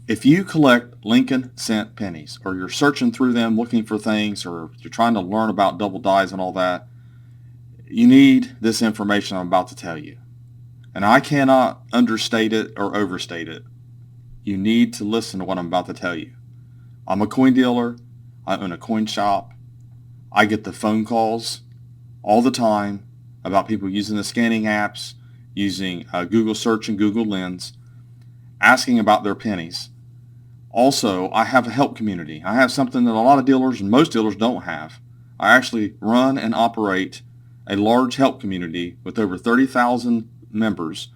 If you collect Lincoln cent pennies, or you're searching through them looking for things, or you're trying to learn about double dies and all that, you need this information I'm about to tell you. And I cannot understate it or overstate it. You need to listen to what I'm about to tell you. I'm a coin dealer. I own a coin shop. I get the phone calls all the time about people using the scanning apps, using Google Search and Google Lens, asking about their pennies. Also, I have a help community. I have something that a lot of dealers and most dealers don't have. I actually run and operate a large help community with over 30,000 members.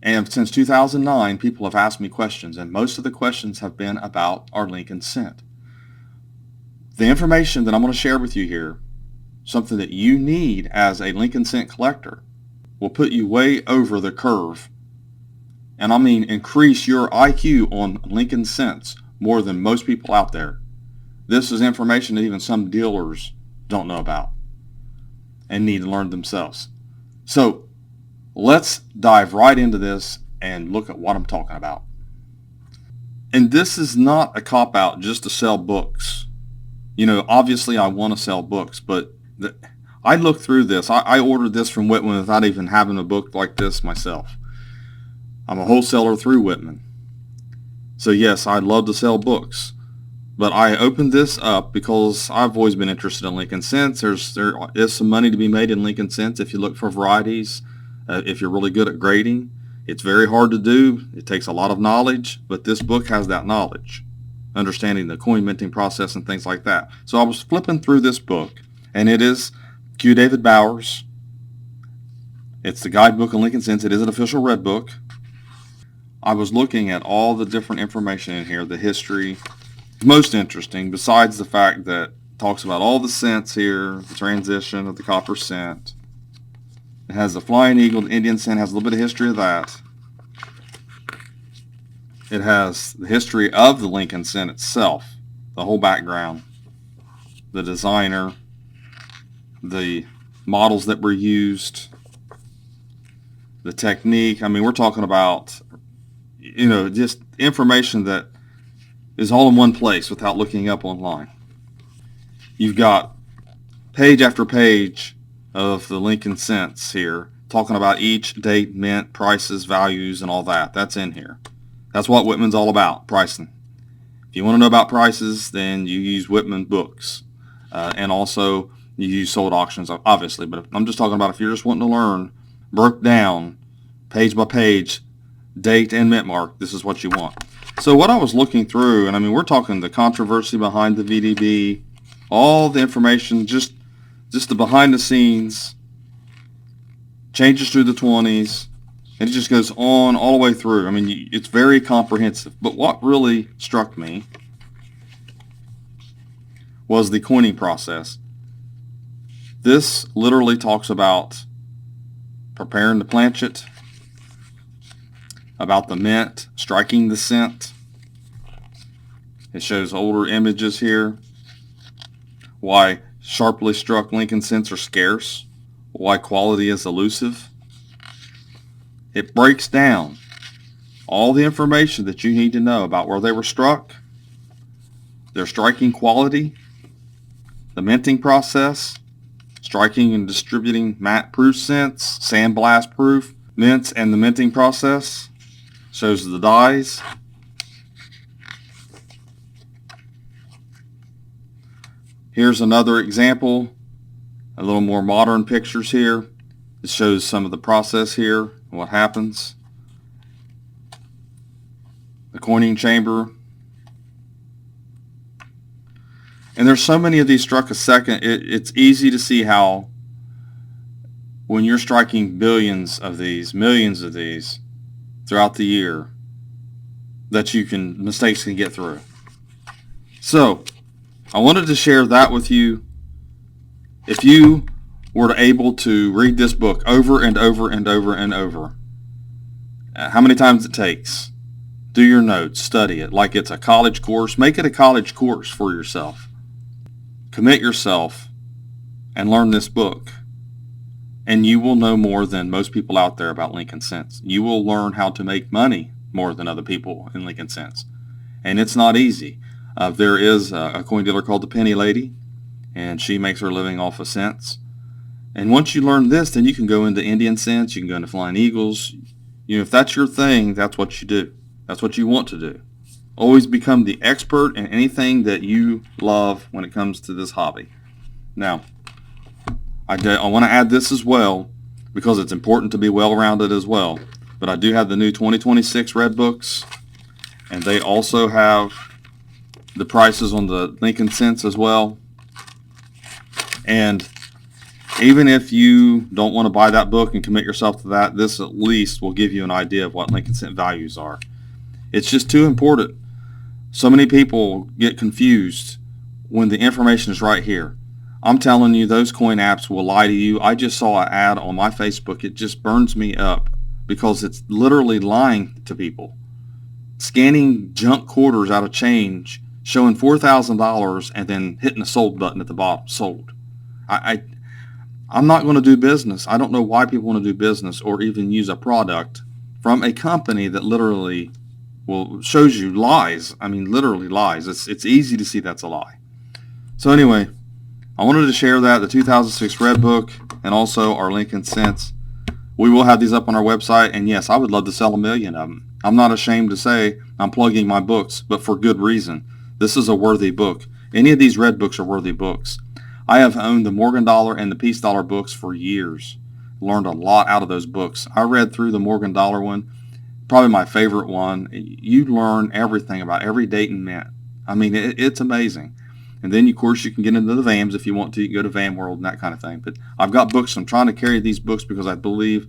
And since 2009, people have asked me questions, and most of the questions have been about our Lincoln cent. The information that I'm going to share with you here, something that you need as a Lincoln cent collector, will put you way over the curve. And I mean increase your IQ on Lincoln cents more than most people out there. This is information that even some dealers don't know about and need to learn themselves. So let's dive right into this and look at what I'm talking about. And this is not a cop-out just to sell books. You know, obviously I want to sell books, but I looked through this. I ordered this from Whitman without even having a book like this myself. I'm a wholesaler through Whitman. So yes, I'd love to sell books. But I opened this up because I've always been interested in Lincoln cents. There is some money to be made in Lincoln cents if you look for varieties, if you're really good at grading. It's very hard to do. It takes a lot of knowledge, but this book has that knowledge, understanding the coin minting process and things like that. So I was flipping through this book, and it is Q. David Bowers. It's the Guidebook of Lincoln cents. It is an official red book. I was looking at all the different information in here, the history. Most interesting, besides the fact that it talks about all the cents here, the transition of the copper cent. It has the Flying Eagle, the Indian cent, has a little bit of history of that. It has the history of the Lincoln cent itself, the whole background, the designer, the models that were used, the technique. I mean, we're talking about, you know, just information that is all in one place without looking up online. You've got page after page of the Lincoln cents here, talking about each date, mint, prices, values, and all that. That's in here. That's what Whitman's all about, pricing. If you want to know about prices, then you use Whitman books. And also, you use sold auctions, obviously. But I'm just talking about if you're just wanting to learn, broke down, page by page, date and mint mark, this is what you want. So what I was looking through, and I mean, we're talking the controversy behind the VDB, all the information, just the behind the scenes, changes through the 20s, and it just goes on all the way through. I mean, it's very comprehensive. But what really struck me was the coining process. This literally talks about preparing the planchet, about the mint, striking the cent. It shows older images here, why sharply struck Lincoln cents are scarce, why quality is elusive. It breaks down all the information that you need to know about where they were struck, their striking quality, the minting process, striking and distributing matte proof cents, sandblast proof mints, and the minting process. Shows the dies. Here's another example, a little more modern pictures here. It shows some of the process here, what happens. The coining chamber. And there's so many of these struck a second, it's easy to see how when you're striking billions of these, millions of these throughout the year, that mistakes can get through. So I wanted to share that with you. If you were able to read this book over and over and over and over, how many times it takes, do your notes, study it like it's a college course. Make it a college course for yourself. Commit yourself and learn this book, and you will know more than most people out there about Lincoln cents. You will learn how to make money more than other people in Lincoln cents. and it's not easy. There is a coin dealer called the Penny Lady, and she makes her living off of cents. And once you learn this, then you can go into Indian cents, you can go into Flying Eagles. If that's your thing, that's what you do. That's what you want to do. Always become the expert in anything that you love when it comes to this hobby. Now, I want to add this as well, because it's important to be well-rounded as well. But I do have the new 2026 Red Books, and they also have the prices on the Lincoln cents as well. And even if you don't want to buy that book and commit yourself to that, this at least will give you an idea of what Lincoln cent values are. It's just too important. So many people get confused when the information is right here. I'm telling you, those coin apps will lie to you. I just saw an ad on my Facebook. It just burns me up because it's literally lying to people. Scanning junk quarters out of change, showing $4,000 and then hitting the sold button at the bottom, sold. I'm not going to do business. I don't know why people want to do business or even use a product from a company that literally shows you lies. I mean, literally lies. It's easy to see that's a lie. So anyway, I wanted to share that, the 2006 Red Book and also our Lincoln cents. We will have these up on our website, and yes, I would love to sell 1 million of them. I'm not ashamed to say I'm plugging my books, but for good reason. This is a worthy book. Any of these Red Books are worthy books. I have owned the Morgan Dollar and the Peace Dollar books for years. Learned a lot out of those books. I read through the Morgan Dollar one, probably my favorite one. You learn everything about every date and mint. I mean, it's amazing. And then, of course, you can get into the VAMs if you want to. You can go to Vam World and that kind of thing. But I've got books. I'm trying to carry these books because I believe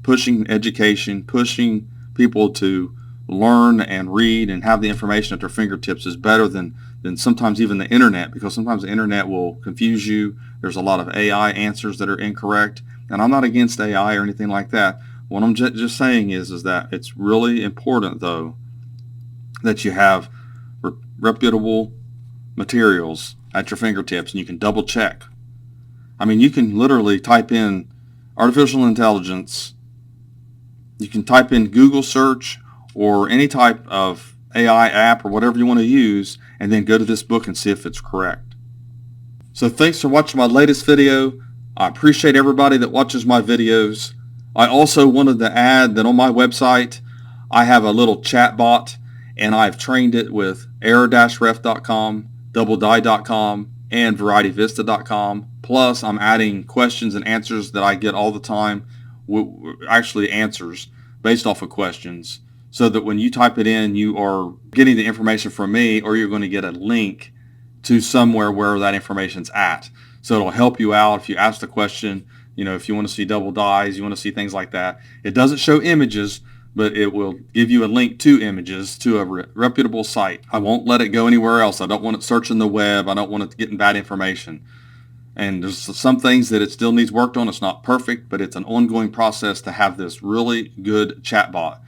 pushing education, pushing people to learn and read and have the information at their fingertips is better than sometimes even the internet, because sometimes the internet will confuse you. There's a lot of AI answers that are incorrect. And I'm not against AI or anything like that. What I'm just saying is that it's really important, though, that you have reputable materials at your fingertips and you can double check. I mean, you can literally type in artificial intelligence. You can type in Google search or any type of AI app or whatever you want to use, and then go to this book and see if it's correct. So thanks for watching my latest video. I appreciate everybody that watches my videos. I also wanted to add that on my website, I have a little chatbot, and I've trained it with error-ref.com, doubledie.com, and varietyvista.com. Plus, I'm adding questions and answers that I get all the time, actually answers based off of questions, so that when you type it in, you are getting the information from me, or you're going to get a link to somewhere where that information's at. So it'll help you out if you ask the question, if you want to see double dies, you want to see things like that. It doesn't show images, but it will give you a link to images to a reputable site. I won't let it go anywhere else. I don't want it searching the web. I don't want it getting bad information. And there's some things that it still needs worked on. It's not perfect, but it's an ongoing process to have this really good chatbot.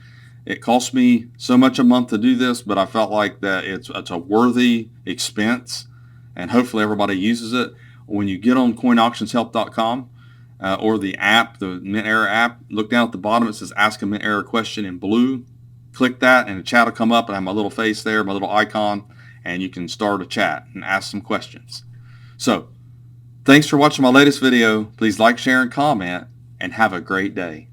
It costs me so much a month to do this, but I felt like that it's a worthy expense, and hopefully everybody uses it. When you get on coinauctionshelp.com or the app, the Mint Error app, look down at the bottom. It says Ask a Mint Error Question in blue. Click that, and a chat will come up, and I have my little face there, my little icon, and you can start a chat and ask some questions. So, thanks for watching my latest video. Please like, share, and comment, and have a great day.